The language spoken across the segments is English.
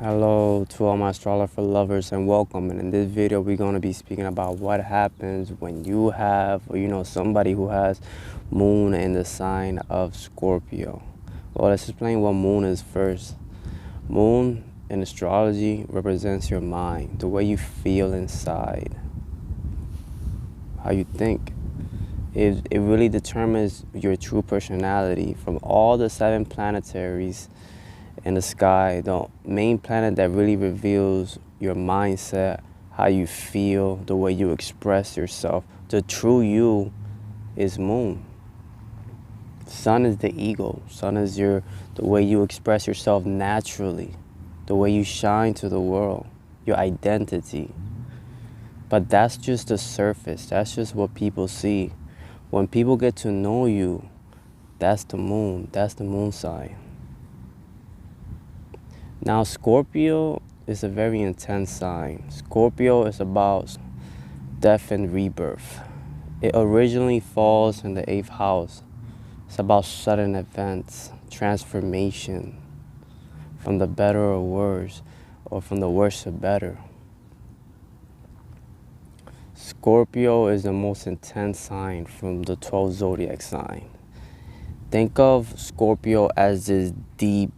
Hello to all my Astrolopher lovers and welcome. And in this video, we're going to be speaking about what happens when you have, or somebody who has moon in the sign of Scorpio. Well, let's explain what moon is first. Moon in astrology represents your mind, the way you feel inside, how you think. It really determines your true personality. From all the 7 planetaries in the sky, the main planet that really reveals your mindset, how you feel, the way you express yourself, the true you is moon. Sun is the ego. Sun is the way you express yourself naturally, the way you shine to the world, your identity. But that's just the surface. That's just what people see. When people get to know you, that's the moon. That's the moon sign. Now, Scorpio is a very intense sign. Scorpio is about death and rebirth. It originally falls in the 8th house. It's about sudden events, transformation, from the better or worse, or from the worse to better. Scorpio is the most intense sign from the 12 zodiac sign. Think of Scorpio as this deep,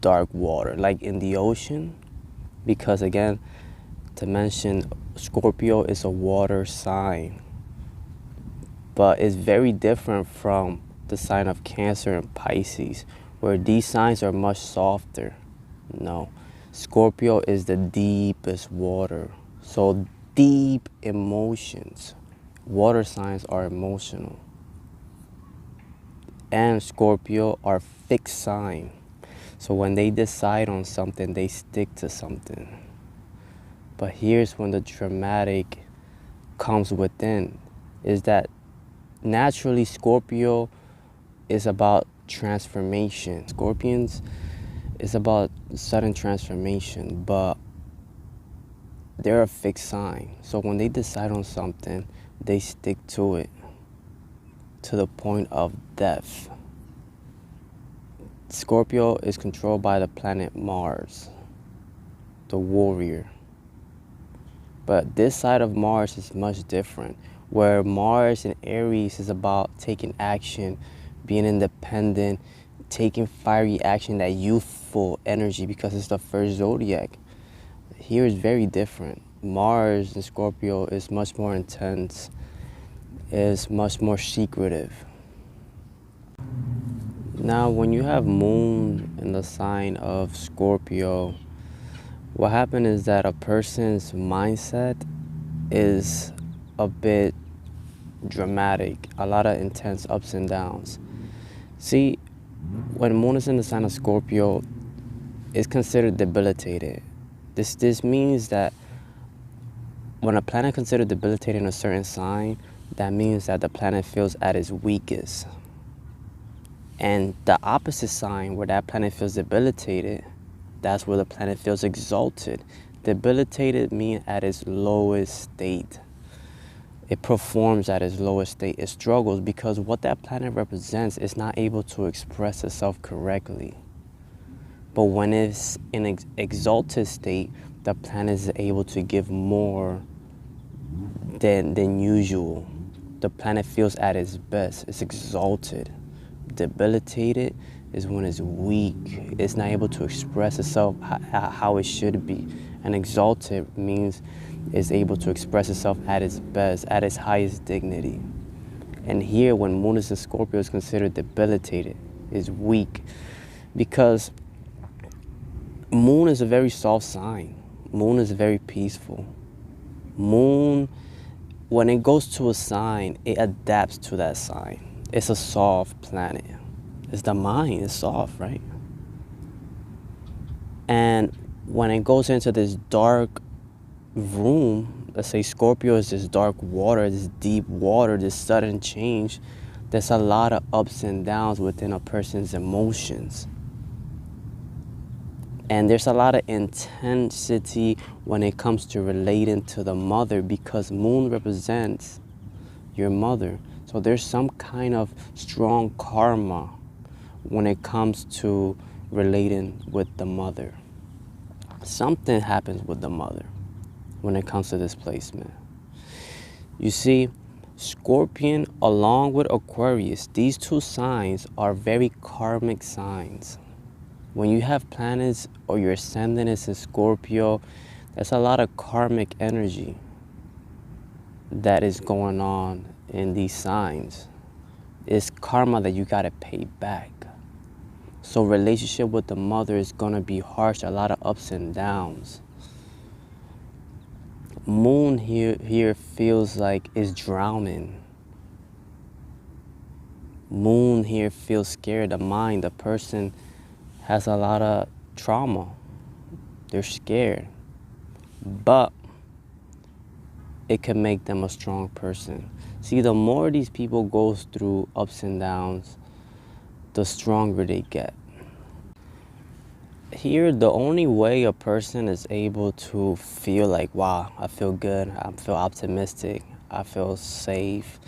dark water, like in the ocean. Because again, to mention, Scorpio is a water sign. But it's very different from the sign of Cancer and Pisces, where these signs are much softer. No, Scorpio is the deepest water. So deep emotions. Water signs are emotional. And Scorpio are fixed sign. So when they decide on something, they stick to something. But here's when the dramatic comes within, is that naturally Scorpio is about transformation. Scorpions is about sudden transformation, but they're a fixed sign. So when they decide on something, they stick to it to the point of death. Scorpio is controlled by the planet Mars, the warrior. But this side of Mars is much different, where Mars in Aries is about taking action, being independent, taking fiery action, that youthful energy, because it's the first zodiac. Here is very different. Mars in Scorpio is much more intense, is much more secretive. Now, when you have moon in the sign of Scorpio, what happens is that a person's mindset is a bit dramatic, a lot of intense ups and downs. See, when moon is in the sign of Scorpio, it's considered debilitated. This means that when a planet considered debilitated in a certain sign, that means that the planet feels at its weakest. And the opposite sign, where that planet feels debilitated, that's where the planet feels exalted. Debilitated means at its lowest state. It performs at its lowest state. It struggles because what that planet represents is not able to express itself correctly. But when it's in an exalted state, the planet is able to give more than usual. The planet feels at its best. It's exalted. Debilitated is when it's weak. It's not able to express itself how it should be. And exalted means it's able to express itself at its best, at its highest dignity. And here, when moon is in Scorpio, is considered debilitated, is weak, because moon is a very soft sign. Moon is very peaceful. Moon, when it goes to a sign, it adapts to that sign. It's a soft planet. It's the mind, it's soft, right? And when it goes into this dark room, let's say Scorpio is this dark water, this deep water, this sudden change, there's a lot of ups and downs within a person's emotions. And there's a lot of intensity when it comes to relating to the mother, because moon represents your mother. So there's some kind of strong karma when it comes to relating with the mother. something happens with the mother when it comes to this placement. You see, Scorpion along with Aquarius, these two signs are very karmic signs. When you have planets or your ascendant is in Scorpio, there's a lot of karmic energy that is going on in these signs. It's karma that you gotta pay back. So relationship with the mother is gonna be harsh, a lot of ups and downs. Moon here feels like it's drowning. Moon here feels scared. The mind, the person has a lot of trauma. They're scared. But it can make them a strong person. See, the more these people go through ups and downs, the stronger they get. Here, the only way a person is able to feel like, wow, I feel good, I feel optimistic, I feel safe,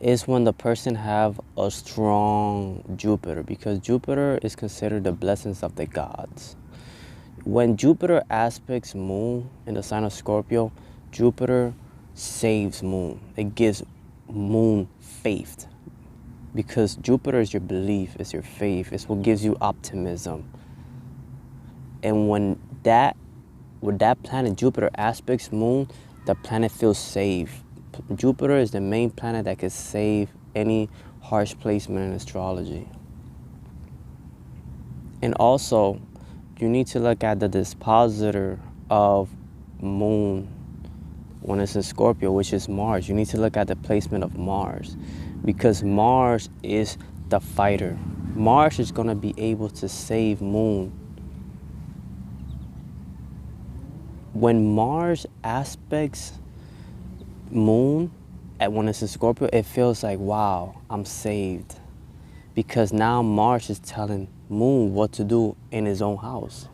is when the person have a strong Jupiter, because Jupiter is considered the blessings of the gods. When Jupiter aspects Moon in the sign of Scorpio, Jupiter saves Moon. It gives Moon faith, because Jupiter is your belief, it's your faith, it's what gives you optimism. And when that planet Jupiter aspects Moon, the planet feels safe. Jupiter is the main planet that can save any harsh placement in astrology. And also, you need to look at the dispositor of Moon when it's in Scorpio, which is Mars. You need to look at the placement of Mars, because Mars is the fighter. Mars is going to be able to save Moon. When Mars aspects Moon, when it's in Scorpio, it feels like, wow, I'm saved. Because now Mars is telling Moon what to do in his own house.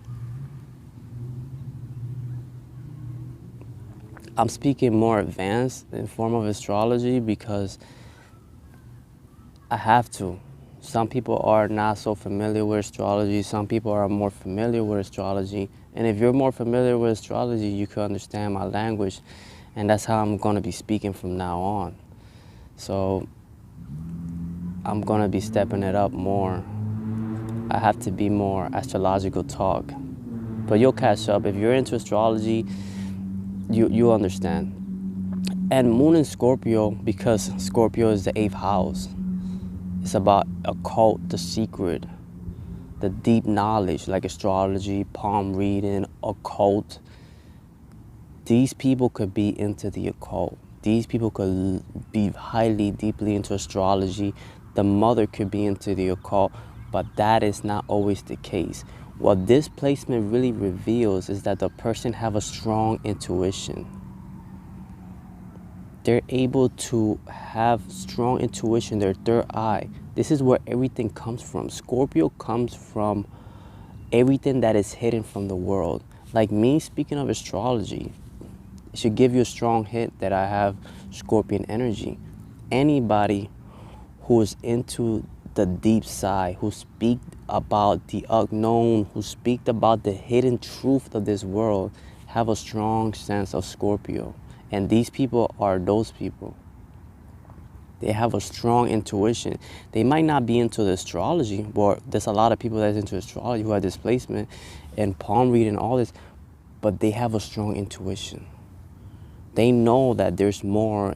I'm speaking more advanced in form of astrology because I have to. Some people are not so familiar with astrology. Some people are more familiar with astrology. And if you're more familiar with astrology, you can understand my language. And that's how I'm going to be speaking from now on. So I'm going to be stepping it up more. I have to be more astrological talk. But you'll catch up. If you're into astrology, you understand. And Moon in Scorpio, because Scorpio is the 8th house. It's about occult, the secret, the deep knowledge, like astrology, palm reading, occult. These people could be into the occult. These people could be highly, deeply into astrology. The mother could be into the occult, but that is not always the case. What this placement really reveals is that the person have a strong intuition. They're able to have strong intuition, their third eye. This is where everything comes from. Scorpio comes from everything that is hidden from the world. Like me speaking of astrology, it should give you a strong hint that I have Scorpion energy. Anybody who is into the deep side, who speak about the unknown, who speak about the hidden truth of this world, have a strong sense of Scorpio. And these people are those people. They have a strong intuition. They might not be into the astrology, but there's a lot of people that's into astrology who have displacement and palm reading and all this, but they have a strong intuition. They know that there's more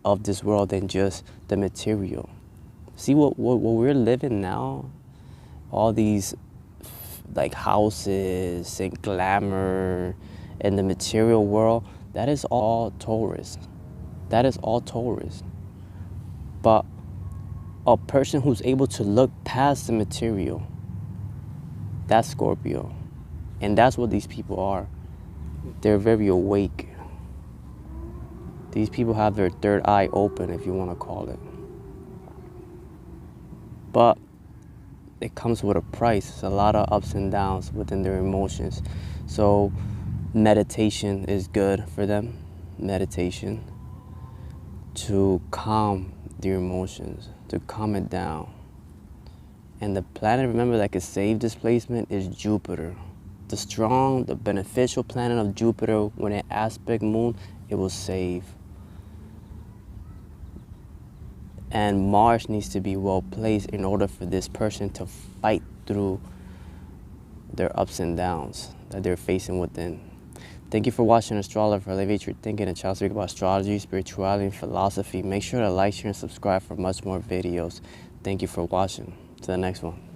of this world than just the material. See what we're living now? All these like houses and glamour and the material world, that is all Taurus. That is all Taurus. But a person who's able to look past the material, that's Scorpio. And that's what these people are. They're very awake. These people have their third eye open, if you want to call it. But it comes with a price. It's a lot of ups and downs within their emotions. So meditation is good for them. Meditation to calm their emotions, to calm it down. And the planet, remember, that could save displacement is Jupiter. the strong, the beneficial planet of Jupiter, when it aspect moon, it will save. And Mars needs to be well placed in order for this person to fight through their ups and downs that they're facing within. Thank you for watching Astrologer. Elevate your thinking and child speak about astrology, spirituality, and philosophy. Make sure to like, share, and subscribe for much more videos. Thank you for watching. To the next one.